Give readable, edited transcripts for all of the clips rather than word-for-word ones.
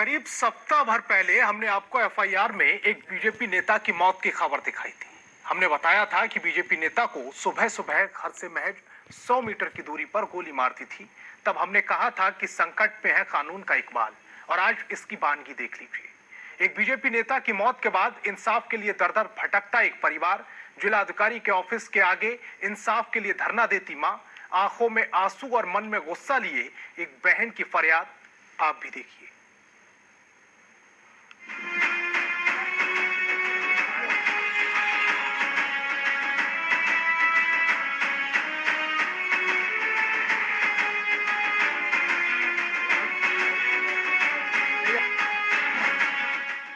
करीब सप्ताह भर पहले हमने आपको एफआईआर में एक बीजेपी नेता की मौत की खबर दिखाई थी। हमने बताया था कि बीजेपी नेता को सुबह सुबह घर से महज 100 मीटर की दूरी पर गोली मार दी थी। तब हमने कहा था कि संकट में है कानून का इकबाल, और आज इसकी बानगी देख लीजिए। एक बीजेपी नेता की मौत के बाद इंसाफ के लिए दर दर भटकता एक परिवार, जिलाधिकारी के ऑफिस के आगे इंसाफ के लिए धरना देती मां, आंखों में आंसू और मन में गुस्सा लिए एक बहन की फरियाद, आप भी देखिए।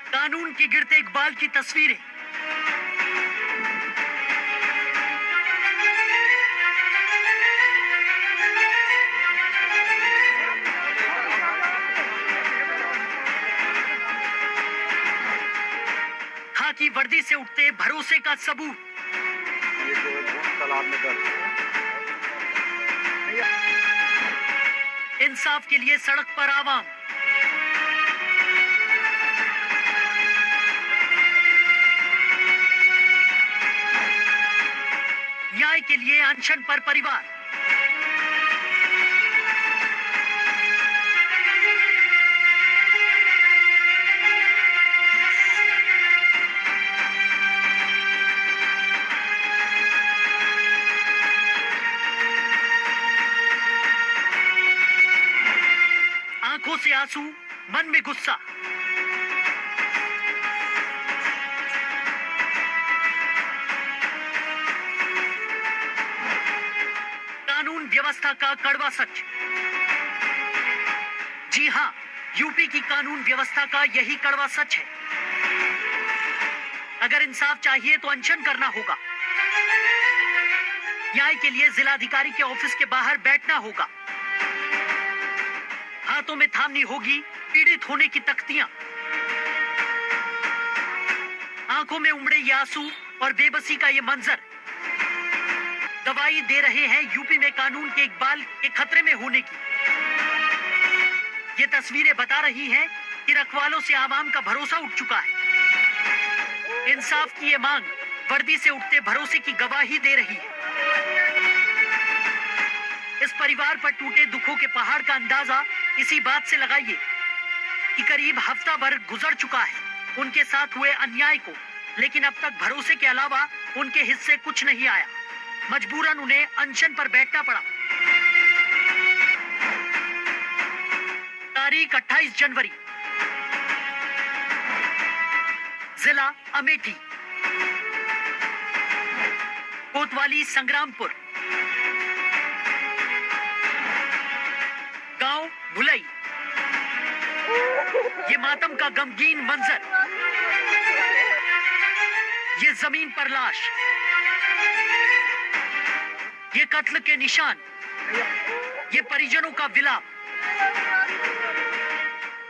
कानून के गिरते इकबाल की तस्वीरें। खाकी वर्दी से उठते भरोसे का सबूत। इंसाफ के लिए सड़क पर आवाम। न्याय के लिए अनशन पर परिवार। आंखों से आंसू, मन में गुस्सा। कानून व्यवस्था का कड़वा सच। जी हां, यूपी की कानून व्यवस्था का यही कड़वा सच है। अगर इंसाफ चाहिए तो अनशन करना होगा। न्याय के लिए जिलाधिकारी के ऑफिस के बाहर बैठना होगा। हाथों में थामनी होगी पीड़ित होने की तख्तियां। आंखों में उमड़े ये आंसू और बेबसी का ये मंजर गवाही दे रहे हैं यूपी में कानून के इकबाल के खतरे में होने की। ये तस्वीरें बता रही हैं कि रखवालों से आवाम का भरोसा उठ चुका है। इंसाफ की ये मांग वर्दी से उठते भरोसे की गवाही दे रही है। इस परिवार पर टूटे दुखों के पहाड़ का अंदाजा इसी बात से लगाइए कि करीब हफ्ता भर गुजर चुका है उनके साथ हुए अन्याय को, लेकिन अब तक भरोसे के अलावा उनके हिस्से कुछ नहीं आया। मजबूरन उन्हें अनशन पर बैठना पड़ा। तारीख 28 जनवरी, जिला अमेठी, कोतवाली संग्रामपुर, गांव भुलई। ये मातम का गमगीन मंजर, ये जमीन पर लाश, ये कत्ल के निशान, ये परिजनों का विलाप।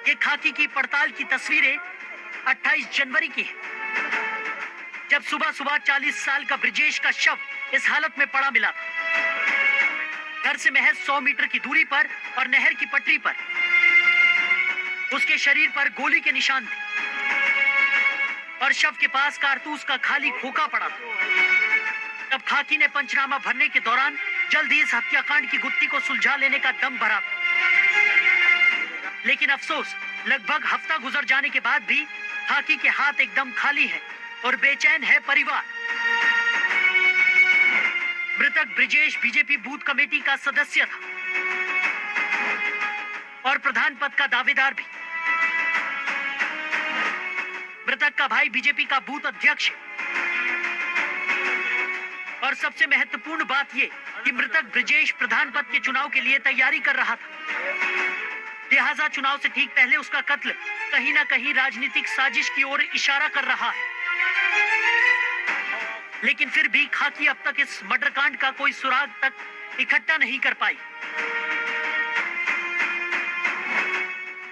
ये खाकी की पड़ताल की तस्वीरें 28 जनवरी की है, जब सुबह सुबह 40 साल का ब्रिजेश का शव इस हालत में पड़ा मिला था। घर से महज 100 मीटर की दूरी पर और नहर की पटरी पर उसके शरीर पर गोली के निशान थे और शव के पास कारतूस का खाली खोखा पड़ा था। तब खाकी ने पंचनामा भरने के दौरान जल्द ही इस हत्याकांड की गुत्थी को सुलझा लेने का दम भरा, लेकिन अफसोस लगभग हफ्ता गुजर जाने के बाद भी खाकी के हाथ एकदम खाली है और बेचैन है परिवार। मृतक ब्रिजेश बीजेपी बूथ कमेटी का सदस्य था और प्रधान पद का दावेदार भी। मृतक का भाई बीजेपी का बूथ अध्यक्ष है। और सबसे महत्वपूर्ण बात यह कि मृतक ब्रिजेश प्रधान पद के चुनाव के लिए तैयारी कर रहा था। लिहाजा चुनाव से ठीक पहले उसका कत्ल कहीं ना कहीं राजनीतिक साजिश की ओर इशारा कर रहा है। लेकिन फिर भी खाकी अब तक इस मर्डर कांड का कोई सुराग तक इकट्ठा नहीं कर पाई।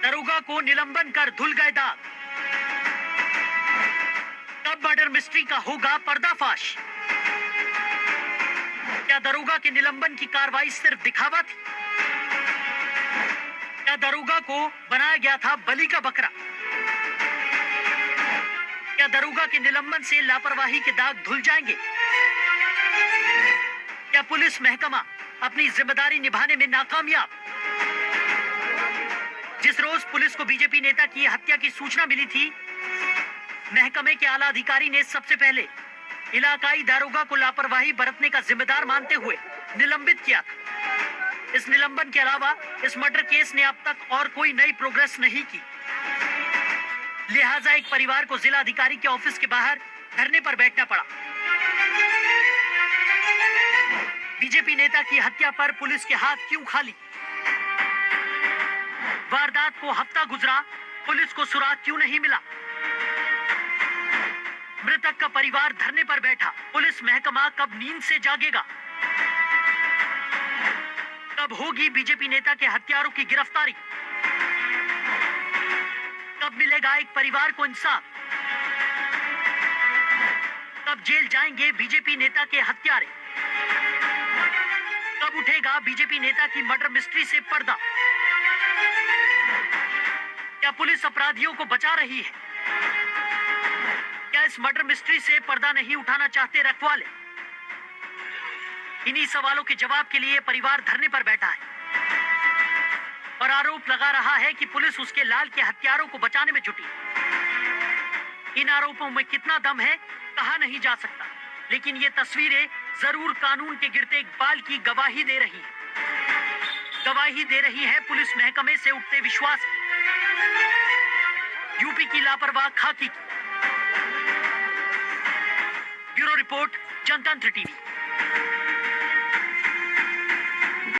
दरोगा को निलंबन कर धुल गए दाग। कब मर्डर मिस्ट्री का होगा पर्दाफाश? क्या दरोगा के निलंबन की कार्रवाई सिर्फ दिखावा थी? क्या क्या दरोगा को बनाया गया था बलि का बकरा? क्या दरोगा के निलंबन से लापरवाही के दाग धुल जाएंगे? क्या पुलिस महकमा अपनी जिम्मेदारी निभाने में नाकामयाब? जिस रोज पुलिस को बीजेपी नेता की हत्या की सूचना मिली थी, महकमे के आला अधिकारी ने सबसे पहले इलाकाई दारोगा को लापरवाही बरतने का जिम्मेदार मानते हुए निलंबित किया था। इस निलंबन के अलावा इस मर्डर केस ने अब तक और कोई नई प्रोग्रेस नहीं की। लिहाजा एक परिवार को जिला अधिकारी के ऑफिस के बाहर धरने पर बैठना पड़ा। बीजेपी नेता की हत्या पर पुलिस के हाथ क्यों खाली? वारदात को हफ्ता गुजरा, पुलिस को सुराग क्यों नहीं मिला? मृतक का परिवार धरने पर बैठा, पुलिस महकमा कब नींद से जागेगा? कब होगी बीजेपी नेता के हत्यारों की गिरफ्तारी? कब मिलेगा एक परिवार को इंसाफ? कब जेल जाएंगे बीजेपी नेता के हत्यारे? कब उठेगा बीजेपी नेता की मर्डर मिस्ट्री से पर्दा? क्या पुलिस अपराधियों को बचा रही है? क्या इस मर्डर मिस्ट्री से पर्दा नहीं उठाना चाहते रखवाले? इन्हीं सवालों के जवाब के लिए परिवार धरने पर बैठा है और आरोप लगा रहा है कि पुलिस उसके लाल के हत्यारों को बचाने में जुटी। इन आरोपों में कितना दम है कहा नहीं जा सकता, लेकिन ये तस्वीरें जरूर कानून के गिरते एक बाल की गवाही दे रही है। गवाही दे रही है पुलिस महकमे से उठते विश्वास की, यूपी की लापरवाह खाकी की। ब्यूरो रिपोर्ट, जनतंत्र टीवी।